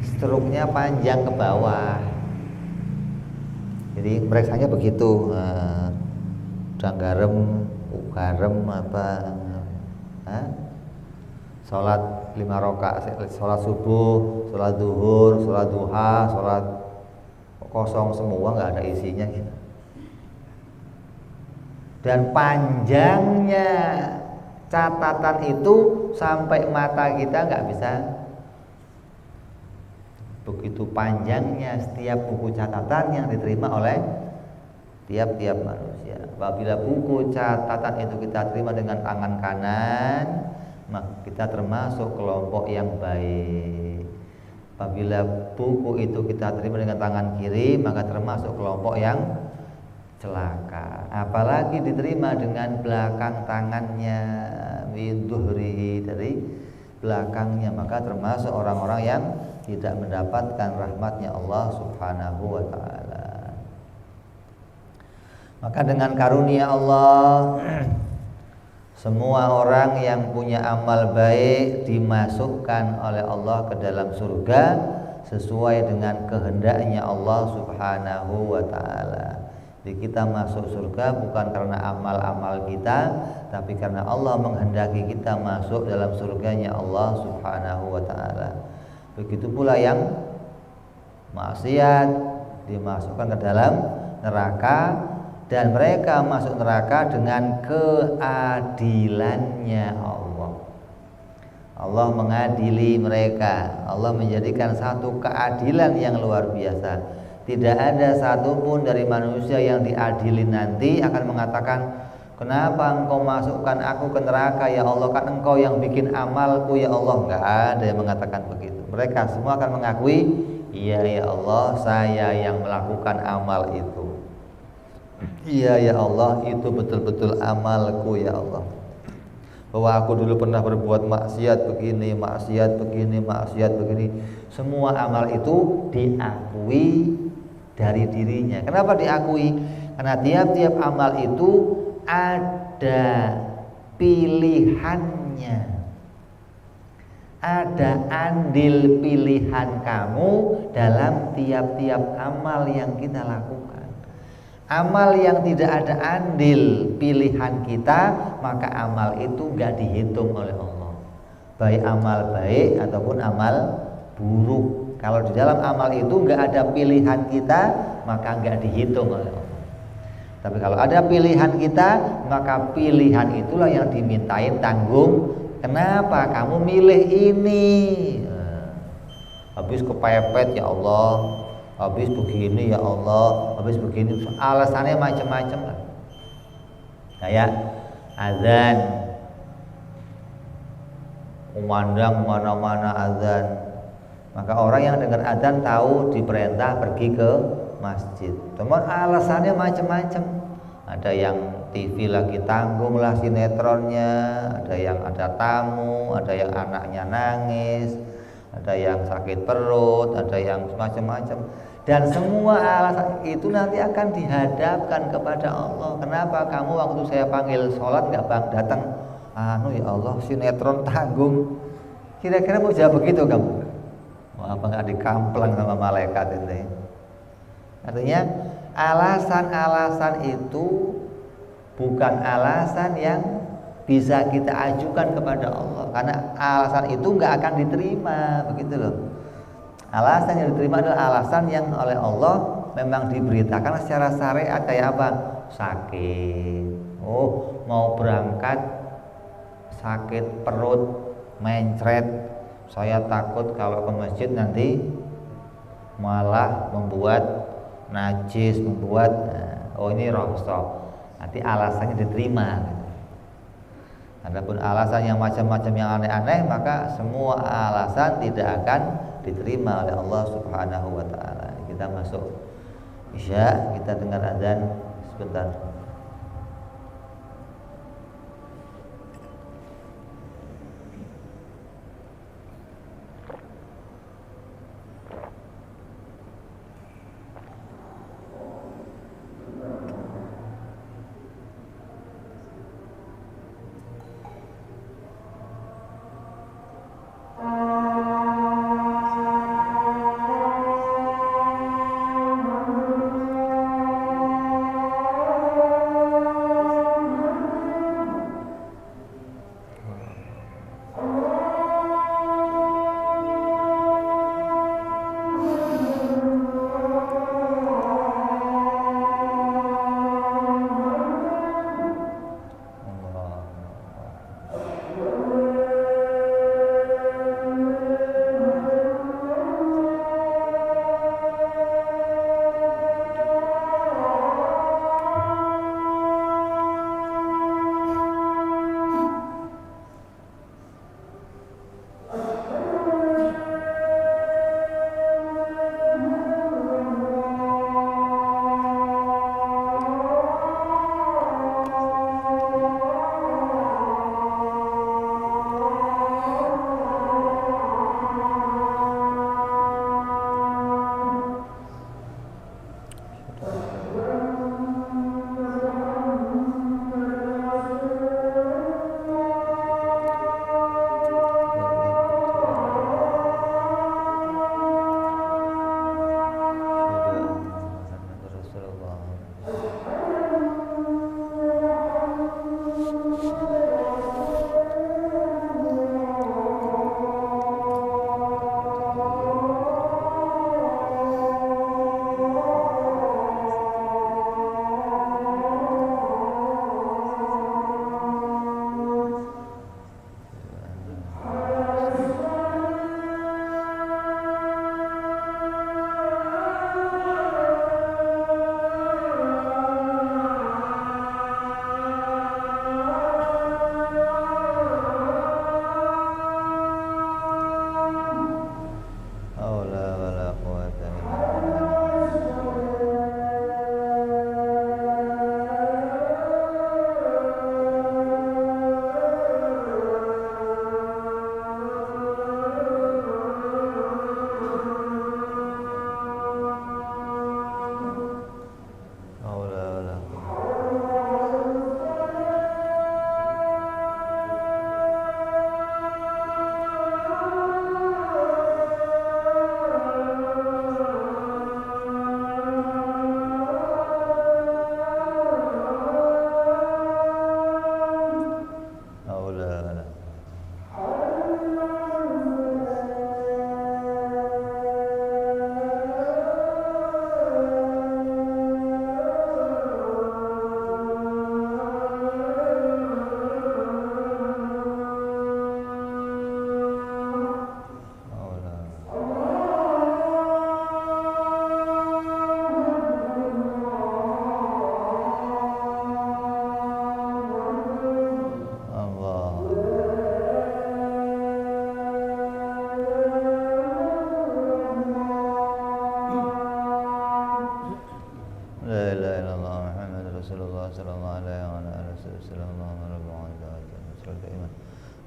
Struknya panjang ke bawah. Jadi periksanya begitu. Udah garam apa? Sholat 5 rakaat, sholat subuh, sholat zuhur, sholat duha, sholat kosong semua, nggak ada isinya gitu. Dan panjangnya catatan itu sampai mata kita nggak bisa. Begitu panjangnya setiap buku catatan yang diterima oleh tiap-tiap manusia. Apabila buku catatan itu kita terima dengan tangan kanan, maka kita termasuk kelompok yang baik. Apabila buku itu kita terima dengan tangan kiri, maka termasuk kelompok yang celaka. Apalagi diterima dengan belakang tangannya, min dhuhrihi, dari belakangnya, maka termasuk orang-orang yang tidak mendapatkan rahmatnya Allah Subhanahu wa ta'ala. Maka dengan karunia Allah, semua orang yang punya amal baik dimasukkan oleh Allah ke dalam surga sesuai dengan kehendaknya Allah Subhanahu wa ta'ala. Jadi kita masuk surga bukan karena amal-amal kita, tapi karena Allah menghendaki kita masuk dalam surganya Allah Subhanahu wa ta'ala. Begitu pula yang maksiat dimasukkan ke dalam neraka, dan mereka masuk neraka dengan keadilannya Allah. Allah mengadili mereka. Allah menjadikan satu keadilan yang luar biasa. Tidak ada satupun dari manusia yang diadili nanti akan mengatakan, kenapa engkau masukkan aku ke neraka ya Allah, kan engkau yang bikin amalku ya Allah. Enggak ada yang mengatakan begitu. Mereka semua akan mengakui, iya ya Allah, saya yang melakukan amal itu. Iya ya Allah, itu betul-betul amalku ya Allah. Bahwa aku dulu pernah berbuat maksiat begini, maksiat begini, maksiat begini. Semua amal itu diakui dari dirinya. Kenapa diakui? Karena tiap-tiap amal itu ada pilihannya. Ada andil pilihan kamu dalam tiap-tiap amal yang kita lakukan. Amal yang tidak ada andil pilihan kita, maka amal itu enggak dihitung oleh Allah. Baik amal baik ataupun amal buruk. Kalau di dalam amal itu enggak ada pilihan kita, maka enggak dihitung oleh Allah. Tapi kalau ada pilihan kita, maka pilihan itulah yang dimintain tanggung. Kenapa kamu milih ini? Habis kepepet ya Allah, habis begini ya Allah, habis begini, alasannya macam-macam lah. Kayak azan, memandang mana-mana azan, maka orang yang dengar azan tahu diperintah pergi ke masjid. Teman alasannya macam-macam. Ada yang TV lagi tanggung lah sinetronnya, ada yang ada tamu, ada yang anaknya nangis, ada yang sakit perut, ada yang macam-macam. Dan semua alasan itu nanti akan dihadapkan kepada Allah. Kenapa kamu waktu saya panggil sholat nggak datang? Ya Allah, sinetron tanggung. Kira-kira mau jawab begitu kamu? Wah, apa nggak dikamplang sama malaikat ini? Artinya alasan-alasan itu bukan alasan yang bisa kita ajukan kepada Allah, karena alasan itu nggak akan diterima, begitu loh. Alasan yang diterima adalah alasan yang oleh Allah memang diberitakan secara syariat. Kayak apa? Sakit. Oh, mau berangkat sakit perut, mencret. Saya takut kalau ke masjid nanti malah membuat najis, membuat ini rongsok. Nanti alasannya diterima. Adapun alasan yang macam-macam yang aneh-aneh, maka semua alasan tidak akan diterima oleh Allah Subhanahu wa taala. Kita masuk Isya, kita dengar azan sebentar.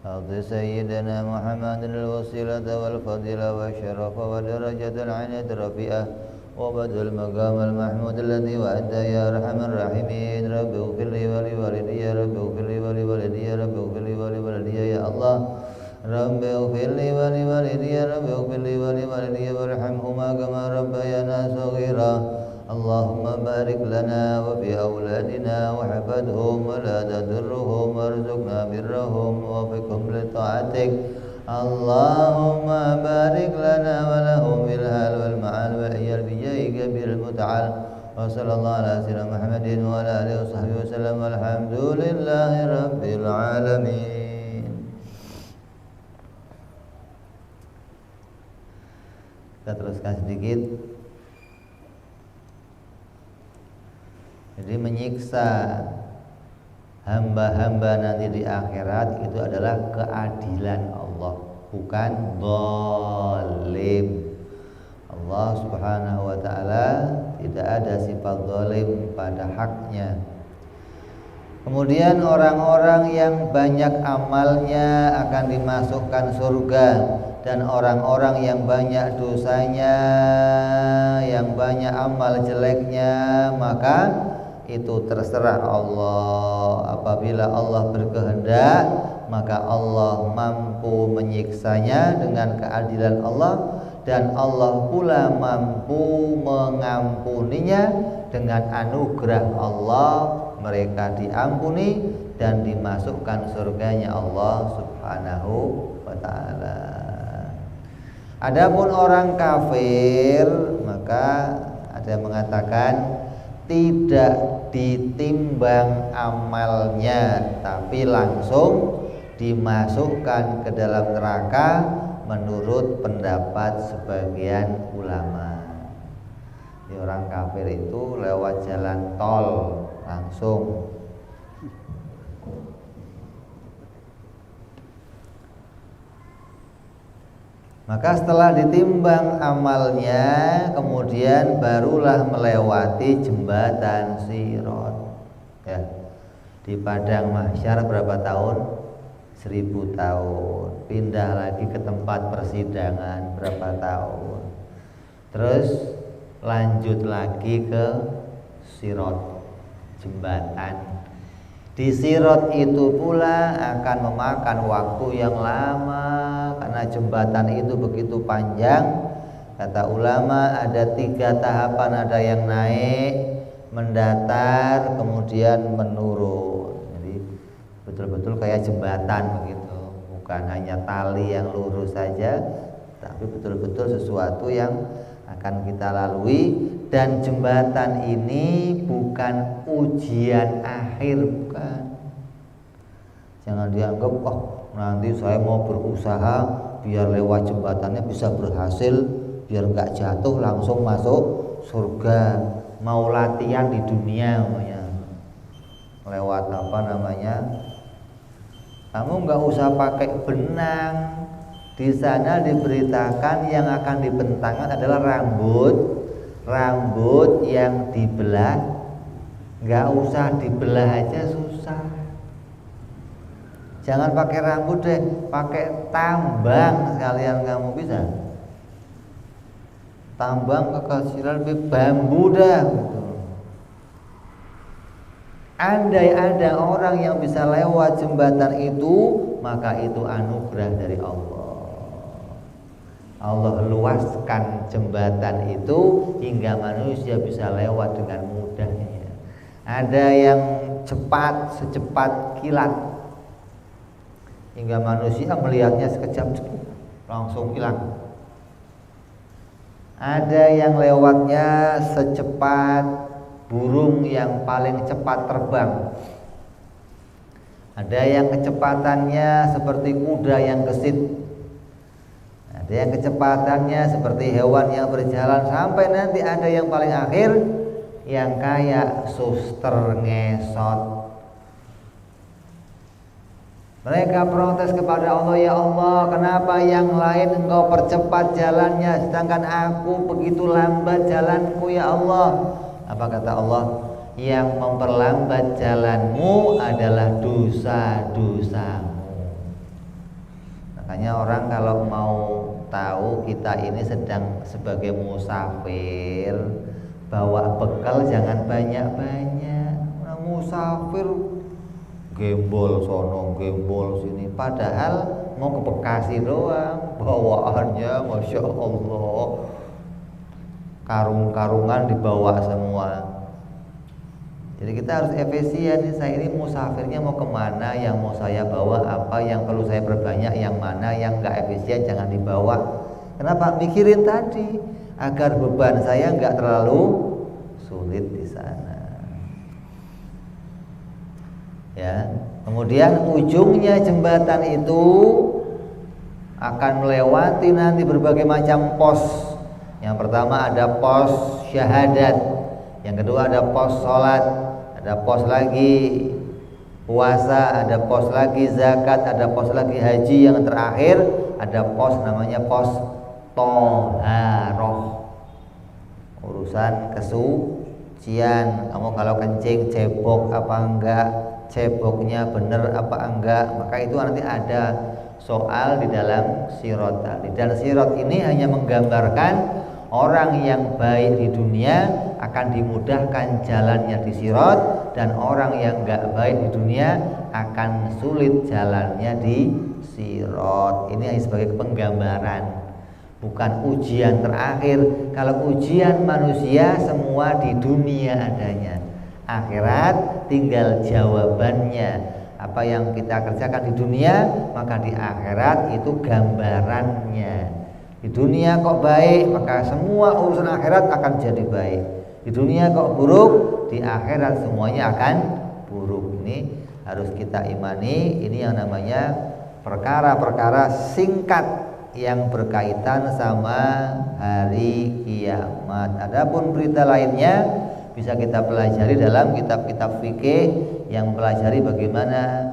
أعط سيدنا محمد الوسيلة والفضيلة والشرف ودرجة العناية الرفيعة وبدء المقام المحمود الذي وعدته يا أرحم الراحمين. رب اغفر لي ولوالدي يا رب اغفر لي ولوالدي يا رب اغفر لي ولوالدي يا الله رب اغفر لي ولوالدي يا رب اغفر لي ولوالدي وارحمهما كما ربيانا صغيرا. اللهم بارك لنا وفي أولادنا وحفظهم ولا تضرهم وارزقنا برهم ووفقهم لطاعتك. اللهم بارك لنا ولهم في الحال والمعال والعيال بجاه كبير المتعال. وصلى الله على سيدنا محمد وعلى آله وصحبه وسلم والحمد لله رب العالمين. Kita teruskan sedikit. Jadi menyiksa hamba-hamba nanti di akhirat itu adalah keadilan Allah, bukan zalim. Allah Subhanahu wa taala tidak ada sifat zalim pada haknya. Kemudian orang-orang yang banyak amalnya akan dimasukkan surga, dan orang-orang yang banyak dosanya, yang banyak amal jeleknya, maka itu terserah Allah. Apabila Allah berkehendak, maka Allah mampu menyiksanya dengan keadilan Allah, dan Allah pula mampu mengampuninya dengan anugerah Allah. Mereka diampuni dan dimasukkan surganya Allah Subhanahu wa ta'ala. Adapun orang kafir, maka ada yang mengatakan tidak ditimbang amalnya, tapi langsung dimasukkan ke dalam neraka menurut pendapat sebagian ulama. Di orang kafir itu lewat jalan tol langsung. Maka setelah ditimbang amalnya, kemudian barulah melewati jembatan Sirat. Ya. Di padang mahsyar berapa tahun? 1000 tahun. Pindah lagi ke tempat persidangan berapa tahun. Terus lanjut lagi ke Sirat, jembatan. Di Sirat itu pula akan memakan waktu yang lama, karena jembatan itu begitu panjang. Kata ulama ada 3 tahapan, ada yang naik, mendatar, kemudian menurun. Jadi betul-betul kayak jembatan begitu, bukan hanya tali yang lurus saja, tapi betul-betul sesuatu yang akan kita lalui. Dan jembatan ini bukan ujian akhir, bukan. Jangan dianggap nanti saya mau berusaha biar lewat jembatannya bisa berhasil, biar nggak jatuh langsung masuk surga. Mau latihan di dunia namanya, lewat apa namanya, kamu nggak usah pakai benang. Di sana diberitakan yang akan dibentangkan adalah rambut yang dibelah. Nggak usah dibelah aja susah. Jangan pakai rambut deh, pakai tambang sekalian kamu bisa. Tambang kekecilan bambu dah gitu. Andai ada orang yang bisa lewat jembatan itu, maka itu anugerah dari Allah. Allah luaskan jembatan itu hingga manusia bisa lewat dengan mudahnya. Ada yang cepat, secepat kilat, hingga manusia melihatnya sekejap langsung hilang. Ada yang lewatnya secepat burung yang paling cepat terbang. Ada yang kecepatannya seperti kuda yang gesit. Ada yang kecepatannya seperti hewan yang berjalan. Sampai nanti ada yang paling akhir yang kayak suster ngesot. Mereka protes kepada Allah, ya Allah, kenapa yang lain engkau percepat jalannya, sedangkan aku begitu lambat jalanku ya Allah. Apa kata Allah? Yang memperlambat jalanmu adalah dosa-dosamu. Makanya orang kalau mau tahu kita ini sedang sebagai musafir, bawa bekal jangan banyak-banyak. Nah, musafir gembol sono, gembol sini, padahal mau ke Bekasi doang, bawaannya Masya Allah karung-karungan dibawa semua. Jadi kita harus efisien. Saya ini musafirnya mau kemana, yang mau saya bawa apa, yang perlu saya perbanyak, yang mana yang nggak efisien jangan dibawa. Kenapa? Mikirin tadi agar beban saya nggak terlalu sulit di sana. Ya, kemudian ujungnya jembatan itu akan melewati nanti berbagai macam pos. Yang pertama ada pos syahadat, yang kedua ada pos sholat, ada pos lagi puasa ada pos lagi, zakat ada pos lagi, haji yang terakhir ada pos namanya pos toharoh, urusan kesucian. Kamu kalau kencing cebok apa enggak, ceboknya bener apa enggak, maka itu nanti ada soal di dalam sirat tadi. Dan sirat ini hanya menggambarkan orang yang baik di dunia akan dimudahkan jalannya di sirat, dan orang yang enggak baik di dunia akan sulit jalannya di sirat. Ini hanya sebagai penggambaran, bukan ujian terakhir. Kalau ujian manusia semua di dunia adanya, akhirat tinggal jawabannya. Apa yang kita kerjakan di dunia, maka di akhirat itu gambarannya. Di dunia kok baik, maka semua urusan akhirat akan jadi baik. Di dunia kok buruk, di akhirat semuanya akan buruk. Ini harus kita imani. Ini yang namanya perkara-perkara singkat yang berkaitan sama hari kiamat. Adapun berita lainnya bisa kita pelajari dalam kitab-kitab fikih yang mempelajari bagaimana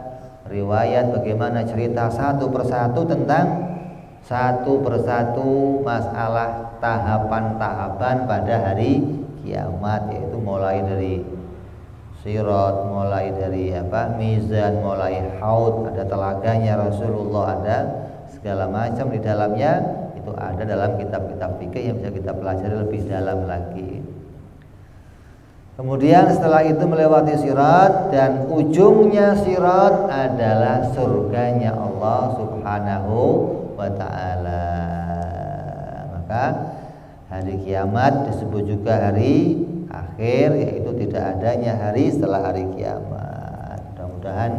riwayat, bagaimana cerita satu persatu tentang satu persatu masalah tahapan-tahapan pada hari kiamat, yaitu mulai dari sirat, mulai dari mizan, mulai haud, ada telaganya Rasulullah, ada segala macam di dalamnya. Itu ada dalam kitab-kitab fikih yang bisa kita pelajari lebih dalam lagi. Kemudian setelah itu melewati sirat, dan ujungnya sirat adalah surganya Allah Subhanahu wa ta'ala. Maka hari kiamat disebut juga hari akhir, yaitu tidak adanya hari setelah hari kiamat. Mudah-mudahan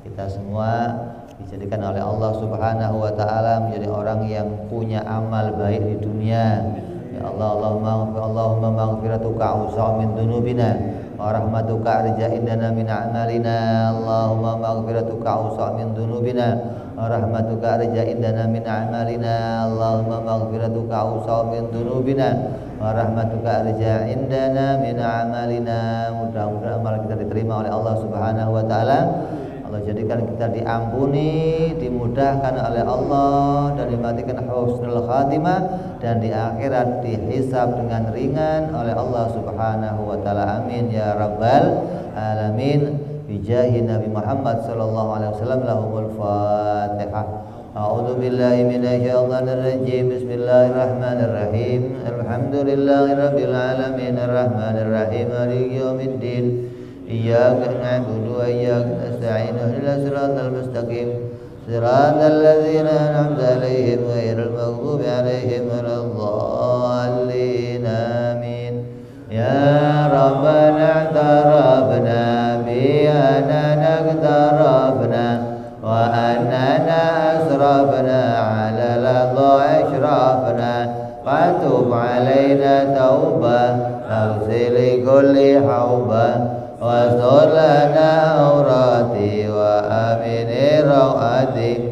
kita semua dijadikan oleh Allah Subhanahu wa ta'ala menjadi orang yang punya amal baik di dunia. Ya Allah, Allahumma maghfiratuka awsa' min dunubina wa rahmatuka arja indana min a'malina. Allahumma maghfiratuka awsa' min dunubina wa rahmatuka arja indana min a'malina. Allahumma maghfiratuka awsa' min dunubina wa rahmatuka arja indana min a'malina. Mudah-mudahan amal kita diterima oleh Allah Subhanahu wa ta'ala. Allah jadikan kita diampuni, dimudahkan oleh Allah, dan dimatikan husnul khatimah, dan di akhirat dihisab dengan ringan oleh Allah Subhanahu wa ta'ala. Amin ya rabbal alamin. Bijahi Nabi Muhammad sallallahu alaihi wasallam. Lahumul Fatihah. A'udzu billahi minasyaitonir rajim. Bismillahirrahmanirrahim. Alhamdulillahirabbil alamin arrahmanir rahim maliki yaumiddin. Iyyaka na'budu wa iyyaka nasta'in. Ihdinas siratal mustaqim. Siratal ladzina an'amta 'alaihim ghairil maghdubi 'alaihim waladdallin. Amin. Ya Rabbana i'tarafna bi annana i'tarafna wa annana asrafna 'ala ladha ashrafna fatub 'alaina taubah aghsil kulli haubah wastur lana aurati wa amini rawati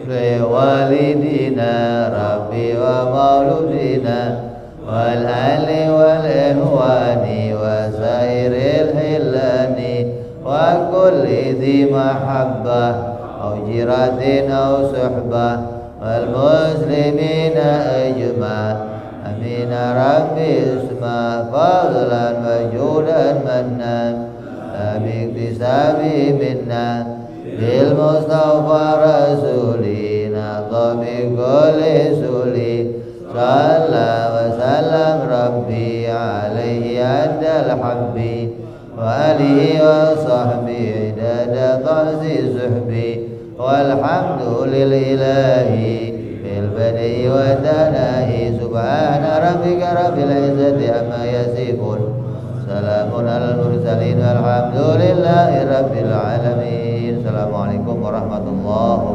liwalidina rabbi wa mauludina wal ali wal ihwani wa sairil hilani wa kulli dhi mahabbah aw jiratin aw suhbah wal muslimina ajma'. Amin rabbi isma fadlan wa judan manna Nabi iktisabi minna bil mustafa rasulina Tabi kulli suli Salla wa salam rabbi alaihi adal habbi wa alihi wa sahbihi idada ta'zi suhbi walhamdulillahi بالبدء والثناء سبحان ربك رب العزة عما يصفون سلام على المرسلين والحمد لله رب العالمين. Assalamualaikum warahmatullahi wabarakatuh.